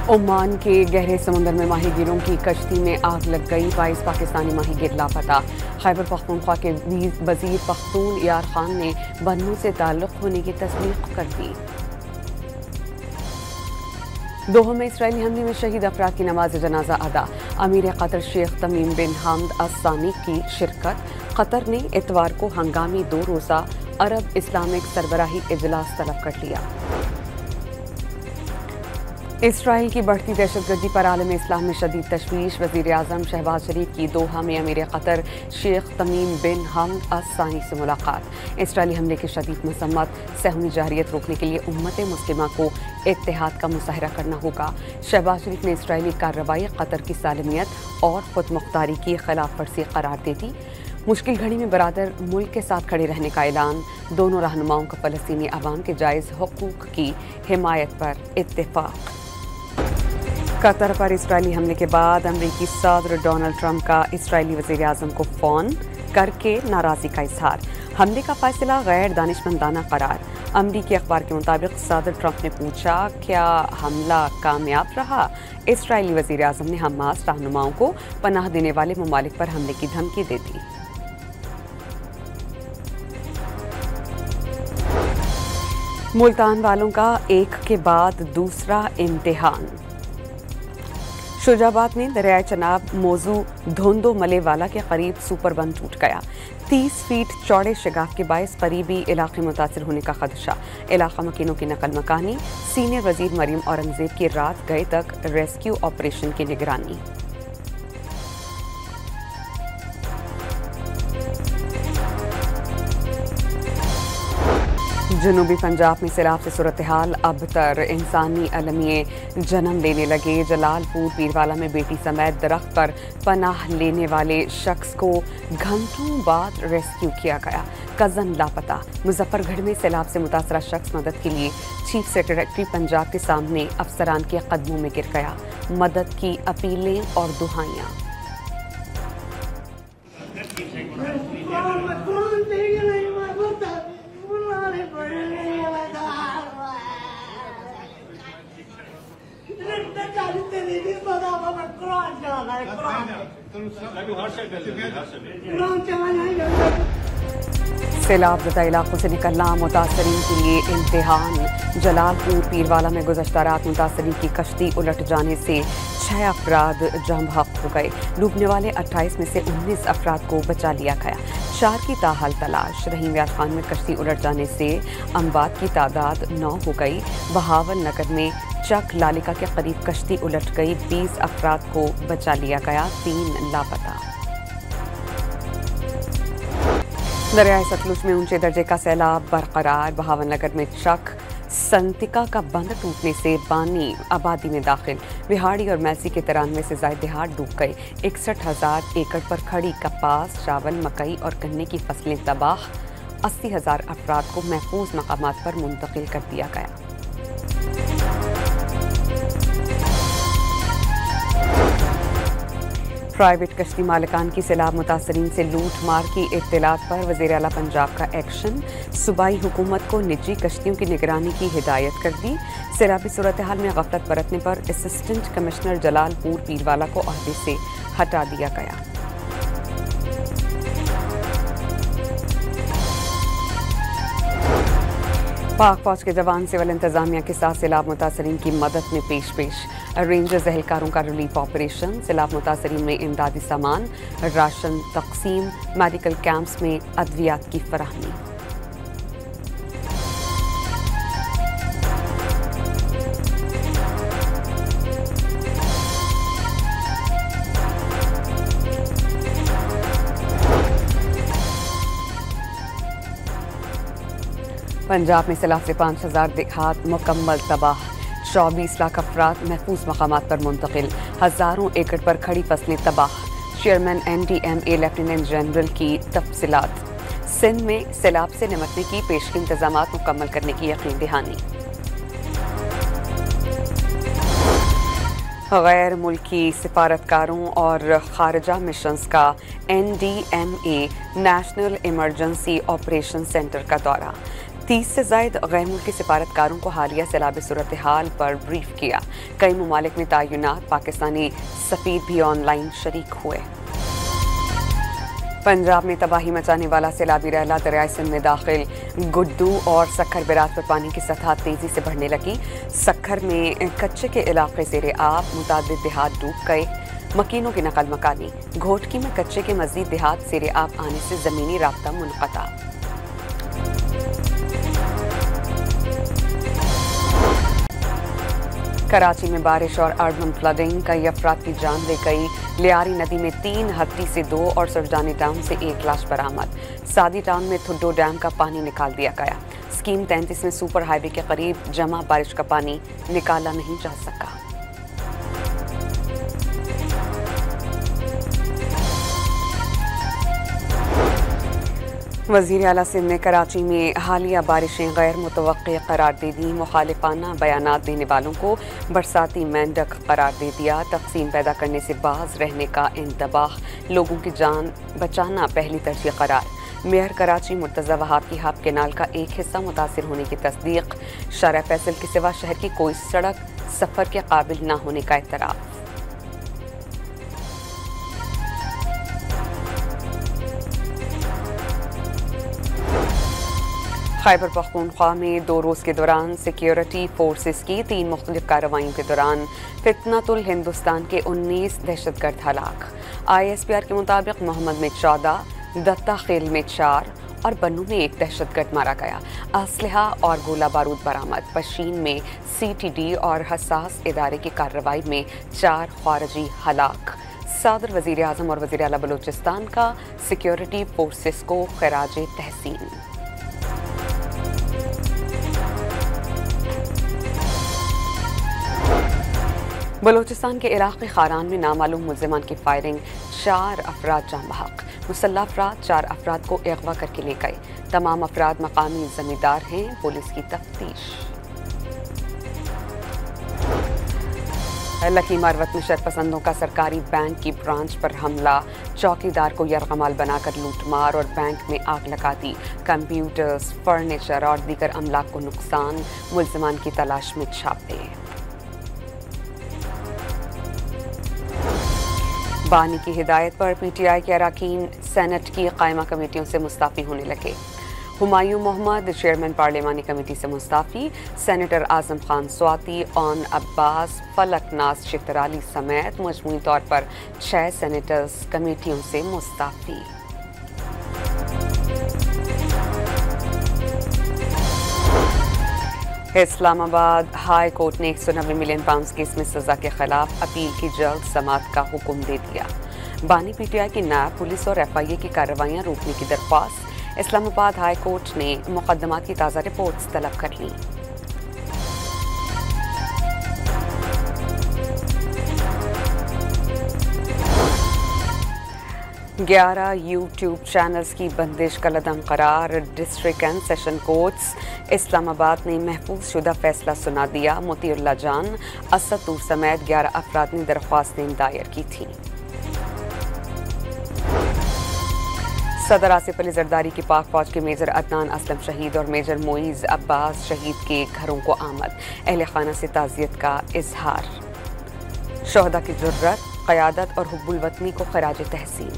Oman के गहरे समुद्र में माहीगीरों की कश्ती में आग लग गई। 22 पाकिस्तानी माहीगीर लापता। खैबर पख्तूनख्वा के वजीर पख्तून यार खान ने बन्नू से ताल्लुक होने की तस्दीक कर दी। दोहा में इसराइली हमले में शहीद अफराद की नमाज जनाजा अदा। अमीर कतर शेख तमीम बिन हमद अल सानी की शिरकत। कतर ने इतवार को हंगामी 2 रोज़ा अरब इस्लामिक सरबराही इजलास तलब कर लिया। इसराइल की बढ़ती दहशतगर्दी पर आलम इस्लाम में शदीद तशवीश। वज़ीर आज़म शहबाज शरीफ की दोहा में अमीर कतर शेख तमीम बिन हमद अल सानी से मुलाकात। इसराइली हमले की शदीद मसम्मत। सहमी जारियत रोकने के लिए उम्मत मुस्लिमा को इत्तेहाद का मुजाहरा करना होगा। शहबाज शरीफ ने इसराइली कार्रवाई कतर की सालमियत और खुद मुख्तारी की खिलाफ वर्जी करार दे दी। मुश्किल घड़ी में बरादर मुल्क के साथ खड़े रहने का ऐलान। दोनों रहनुमाओं का फ़लस्तीनी अवाम के जायज़ हुकूक की हिमायत पर इत्तेफाक। कतर पर इसराइली हमले के बाद अमरीकी सदर डोनाल्ड ट्रंप का इसराइली वज़ीर आज़म को फ़ोन करके नाराज़गी का इजहार। हमले का फैसला गैर दानिशमंदाना करार। अमरीकी अखबार के मुताबिक सदर ट्रंप ने पूछा, क्या हमला कामयाब रहा? इसराइली वज़ीर आज़म ने हमास रहनुमाओं को पनाह देने वाले ममालिक पर हमले की धमकी दे दी। मुल्तान वालों का एक के बाद दूसरा इम्तिहान। शुजाबाद में दरियाए चनाब मौजू धोंदो मले वाला के करीब सुपर बंद टूट गया। 30 फीट चौड़े शगाफ के बायस करीबी इलाके मुतासर होने का खदशा। इलाका मकीनों की नकल मकानी। सीनियर वजीर मरियम औरंगजेब की रात गए तक रेस्क्यू ऑपरेशन की निगरानी। जनूबी पंजाब में सैलाब से सूरत हाल अबतर। इंसानी अलमिए जन्म लेने लगे। जलालपुर पीरवाला में बेटी समेत दरख्त पर पनाह लेने वाले शख्स को घंटों बाद रेस्क्यू किया गया। कजन लापता। मुजफ्फरगढ़ में सैलाब से मुतासरा शख्स मदद के लिए चीफ सेक्रेटरी पंजाब के सामने अफसरान के कदमों में गिर गया। मदद की अपीलें और दुहाइयां। सैलाब ज़दा इलाकों से निकलना मुतासरीन के लिए इम्तिहान। जलालपुर पीरवाला में गुज़श्ता रात मुतासरीन की कश्ती उलट जाने से 6 अफराद जम हक हो गए। डूबने वाले 28 में से 19 अफराद को बचा लिया गया। 4 की ताहाल तलाश। रहीम यार खान में कश्ती उलट जाने से अमवात की तादाद 9 हो गई। बहावल नगर में चक लालिका के करीब कश्ती उलट गई। 20 अफराद को बचा लिया गया। 3 लापता। दरियाए सतलुज में ऊंचे दर्जे का सैलाब बरकरार। बहावल नगर में चक संतिका का बंद टूटने से बानी आबादी में दाखिल। बिहाड़ी और मैसी के 93 से ज्यादा देहात डूब गए। 61,000 एकड़ पर खड़ी कपास, चावल, मकई और गन्ने की फसलें तबाह। 80,000 अफराद को महफूज मकामात पर मुंतकिल कर दिया गया। प्राइवेट कश्ती मालिकान की सैलाब मुतासरीन से लूट मार की इत्तलात पर वज़ीर आला पंजाब का एक्शन। सूबाई हुकूमत को निजी कश्तियों की निगरानी की हिदायत कर दी। सैलाबी सूरत हाल में गफलत बरतने पर असिस्टेंट कमिश्नर जलालपुर पीरवाला को ओहदे से हटा दिया गया। पाक फौज के जवान सिविल इंतजामिया के साथ सैलाब मुतासरीन की मदद में पेश। रेंजर्स एहलकारों का रिलीफ ऑपरेशन। सैलाब मुतासरीन में इमदादी सामान, राशन तकसीम, मेडिकल कैंप्स में अद्वियात की फराहमी। पंजाब में सैलाब से 5,000 देहात मुकम्मल तबाह। 24 लाख अफराद महफूज मकामात पर मुंतकिल। हज़ारों एकड़ पर खड़ी फसलें तबाह। चेयरमैन NDMA लेफ्टिनेंट जनरल की तफसीलात। सिंध में सैलाब से निपटने की पेशगी इंतजामात मुकम्मल करने की यकीन दहानी। गैर मुल्की सिफारतकारों और खारजा मिशंस का NDMA national emergency operation centre का दौरा। 30 से ज़ायद गैर मुल्की सिफारतकारों को हालिया सैलाब सूरत हाल पर ब्रीफ किया। कई ममालिक में तैनात पाकिस्तानी सफ़ीर भी ऑनलाइन शरीक हुए। पंजाब में तबाही मचाने वाला सैलाबी रैला दरियाए सिंध में दाखिल। गुड्डू और सखर बैराज पर पानी की सतह तेजी से बढ़ने लगी। सखर में कच्चे के इलाके ज़ेरे आब, मुतादिद देहात डूब गए। मकीनों की नकल मकानी। घोटकी में कच्चे के मजीद देहात ज़ेरे आब आने से ज़मीनी राब्ता मुनक़ता। कराची में बारिश और अर्बन फ्लडिंग, कई अफराद की जान ले गई। लियारी नदी में 3, हत्ती से 2 और सुरजानी टाउन से 1 लाश बरामद। सादी टाउन में थुड्डो डैम का पानी निकाल दिया गया। स्कीम 33 में सुपर हाईवे के करीब जमा बारिश का पानी निकाला नहीं जा सका। वज़ीर आला सिंध ने कराची में हालिया बारिशें गैर मुतवक्की करार दे दी। मुखालिफाना बयानात देने वालों को बरसाती मेंढक करार दे दिया। तक़सीम पैदा करने से बाज रहने का इंतबाह, लोगों की जान बचाना पहली तरजीह करार। मेयर कराची मुर्तज़ा वहाब की हाब कैनाल का एक हिस्सा मुतासिर होने की तस्दीक। शारा फैसल के सिवा शहर की कोई सड़क सफ़र के काबिल न होने का एतराफ़। खैबर पख्तूनख्वा में 2 रोज़ के दौरान सिक्योरिटी फोर्सेस की 3 मुख्तलिफ कार्रवाइयों के दौरान फितनतुल हिंदुस्तान के 19 दहशतगर्द हलाक। ISPR के मुताबिक मोहम्मद में 14, दत्ता खेल में 4 और बन्नू में 1 दहशतगर्द मारा गया। असलहा और गोला बारूद बरामद। पशीन में CTD और हसास इदारे की कार्रवाई में 4 खारजी हलाक। सदर वज़ीर आज़म और वज़ीर आला बलूचिस्तान का सिक्योरिटी फोर्सेस को खराज तहसीन। बलूचिस्तान के इलाके खारान में नामालूम मुल्ज़िमान की फायरिंग, 4 अफराद जान बहक। मुसल्लह अफराद 4 अफराद को अगवा करके ले गए। तमाम अफराद मकामी जमींदार हैं। पुलिस की तफ्तीश। लकी मारवत में शरपसंदों का सरकारी बैंक की ब्रांच पर हमला। चौकीदार को यरगमाल बनाकर लूटमार और बैंक में आग लगा दी। कंप्यूटर्स, फर्नीचर और दीगर अमलाक को नुकसान। मुल्ज़िमान की तलाश में छापे। बानी की हिदायत पर PTI के अरकान सेनेट की कायमा कमेटियों से मुस्ताफ़ी होने लगे। हुमायूं मोहम्मद चेयरमैन पार्लिमानी कमेटी से Mustafi. Senator Azam Khan Swati, on Abbas, फलक नाज चितराली समेत मजमूई तौर पर 6 सेनेटर्स कमेटियों से मुस्ताफ़ी। इस्लामाबाद हाई कोर्ट ने 190 मिलियन पाउंड केस में सजा के खिलाफ अपील की जल्द समाअत का हुक्म दे दिया। बानी PTI की नायब पुलिस और FIA की कार्रवाइयां रोकने की दरख्वास्त। इस्लामाबाद हाई कोर्ट ने मुकदमात की ताज़ा रिपोर्ट्स तलब कर ली। ग्यारह यूट्यूब चैनल्स की बंदिश कलअदम करार। District and session courts Islamabad ने महफूज शुदा फैसला सुना दिया। मोतीउल्लाह जान, असद तूर समेत 11 अफराद ने दरख्वास्तें दायर की थी। सदर आसिफ अली जरदारी की पाक फौज के मेजर अदनान असलम शहीद और मेजर मोइज़ अब्बास शहीद के घरों को आमद। अहले खाना से ताज़ियत का इजहार। शोहदा की जुर्रत, क़यादत और हुब्बुल वतनी को खराज तहसीन।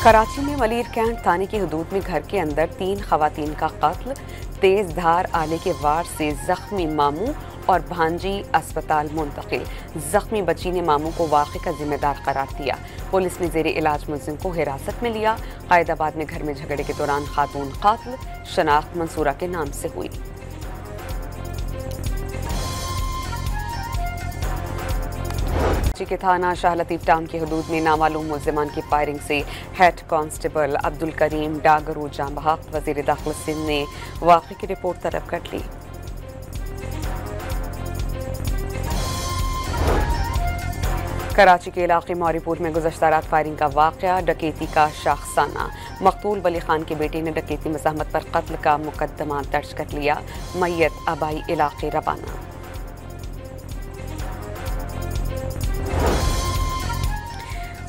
कराची में मलीर कैंट थाने की हदूद में घर के अंदर 3 खवातीन का कत्ल। तेज धार आले के वार से जख्मी मामू और भांजी अस्पताल मुंतकिल। जख्मी बच्ची ने मामू को वाक़े का जिम्मेदार करार दिया। पुलिस ने ज़ेरे इलाज मुल्ज़िम को हिरासत में लिया। कायदाबाद में घर में झगड़े के दौरान खातून कातिल, शनाख्त मंसूरा के नाम से हुई। के थाना शाह लतीफ टाउन की हदूद में नामालूम मुल्ज़िमान की फायरिंग से हेड कांस्टेबल अब्दुल करीम डागरू जान बहक। वज़ीर दाखिला सिंध ने वाक़े की रिपोर्ट तलब कर ली। कराची के इलाके मौरीपुर में गुज़श्ता रात फायरिंग का वाक़या। डकैती का शाखसाना। मकतूल वली खान के बेटे ने डकैती मज़ाहमत पर कत्ल का मुकदमा दर्ज कर लिया। मैयत आबाई इलाके रवाना।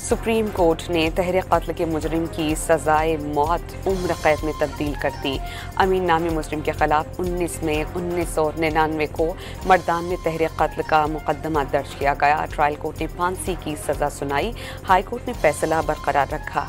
सुप्रीम कोर्ट ने तहरीक कत्ल के मुजरिम की सजाए मौत उम्र कैद में तब्दील कर दी। अमीन नामी मुजरिम के खिलाफ 19 मई 1999 को मर्दान में तहरीक कत्ल का मुकदमा दर्ज किया गया। ट्रायल कोर्ट ने फांसी की सजा सुनाई। हाई कोर्ट ने फैसला बरकरार रखा।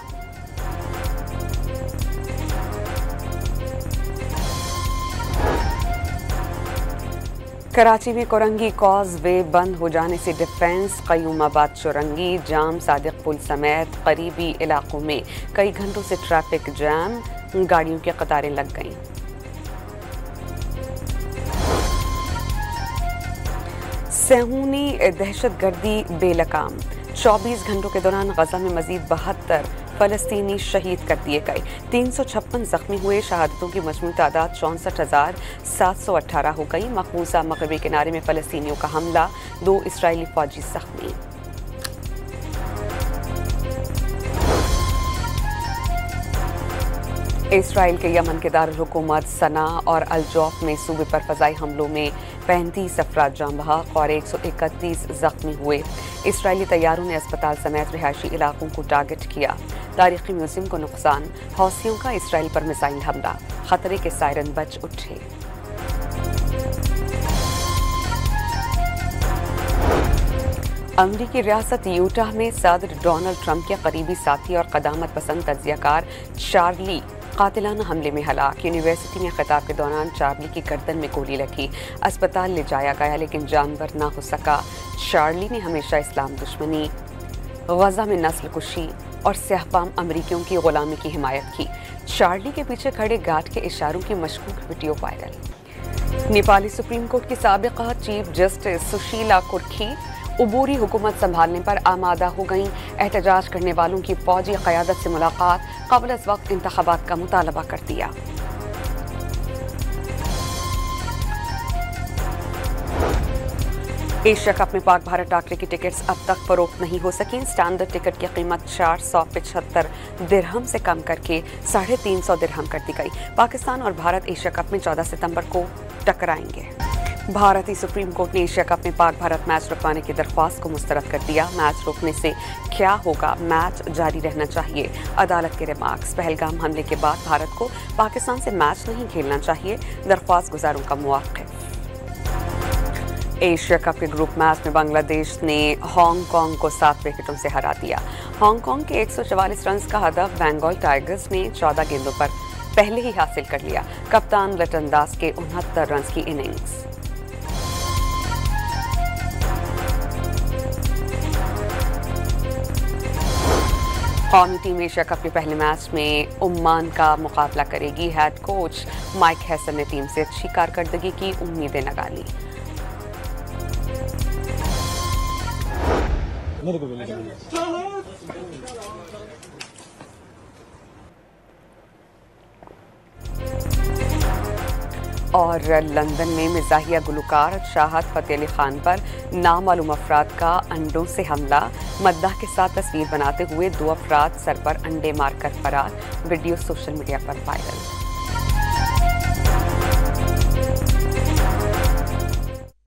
कराची में कोरंगी कॉज वे बंद हो जाने से डिफेंस, क़य्यूमाबाद चौरंगी, जाम सादिक पुल समेत करीबी इलाकों में कई घंटों से ट्रैफिक जैम, गाड़ियों की कतारें लग गईं। सेहूनी दहशतगर्दी बेलगाम, 24 घंटों के दौरान गजा में मजीद 72 फलस्तीनी शहीद कर दिए गए। 356 जख्मी हुए। शहादतों की मजमू तादाद 64,718 हो गई। मकबूजा मगरबी किनारे में फलस्तीनियों का हमला, 2 इसराइली फौजी जख्मी। इसराइल के यमन के दारुल हुकूमत सना और अल-जौफ में सूबे पर फजाई हमलों में 35 अफराद जान बहक और 131 जख्मी हुए। इसराइली तैयारों ने अस्पताल समेत रिहायशी इलाकों को टारगेट किया। तारीखी म्यूजियम को नुकसान, हौसियों का इसराइल पर मिसाइल हमला, खतरे के सायरन बज उठे। अमरीकी रियासत यूटा में सदर डोनाल्ड ट्रंप के करीबी साथी और क़दामत पसंद तजियाकार चार्ली कातिलाना हमले में हलाक। यूनिवर्सिटी में खिताब के दौरान चार्ली की गर्दन में गोली लगी। अस्पताल ले जाया गया लेकिन जानवर ना हो सका। चार्ली ने हमेशा इस्लाम दुश्मनी, गजा में नस्ल कुशी और स्याहपाम अमरीकियों की गुलामी की हिमायत की। चार्ली के पीछे खड़े गार्ड के इशारों की मशकूक video viral. Nepali supreme court की साबिक़ा चीफ जस्टिस सुशीला कुर्की उबूरी हुकूमत संभालने पर आमादा हो गईं। एहतजाज करने वालों की फौजी क़यादत से मुलाकात, क़ब्ल अज़ वक्त इंतख़ाबात का मुतालबा कर दिया। एशिया कप में पाक भारत टाकरे की टिकट्स अब तक फरोख्त नहीं हो सकी। स्टैंडर्ड टिकट की कीमत 475 दिरहम से कम करके 350 दिरहम कर दी गई। पाकिस्तान और भारत एशिया कप में 14 सितंबर को टकराएंगे। भारतीय सुप्रीम कोर्ट ने एशिया कप में पाक भारत मैच रुकवाने की दरख्वास्त को मुस्तरद कर दिया। मैच रोकने से क्या होगा, मैच जारी रहना चाहिए। अदालत के रिमार्क्स, पहलगाम हमले के बाद भारत को पाकिस्तान से मैच नहीं खेलना चाहिए, दरख्वास्त गुजारों का मुआक़िब। एशिया कप के ग्रुप मैच में बांग्लादेश ने हांगकांग को 7 विकेटों से हरा दिया। हांगकांग के 144 रन का हदफ बंगाल टाइगर्स ने 14 गेंदों पर पहले ही हासिल कर लिया। कप्तान लिटन दास के 69 रन की इनिंग्स। कौमी टीम एशिया कप के पहले मैच में ओमान का मुकाबला करेगी। हेड कोच माइक हैसन ने टीम से अच्छी कारकर्दगी की उम्मीदें लगा ली। और लंदन में मिजाहिया गुलकार शाहद फतेह अली खान पर नामालूम अफराद का अंडों से हमला। मद्दाह के साथ तस्वीर बनाते हुए 2 अफराद सर पर अंडे मारकर फरार। वीडियो सोशल मीडिया पर वायरल।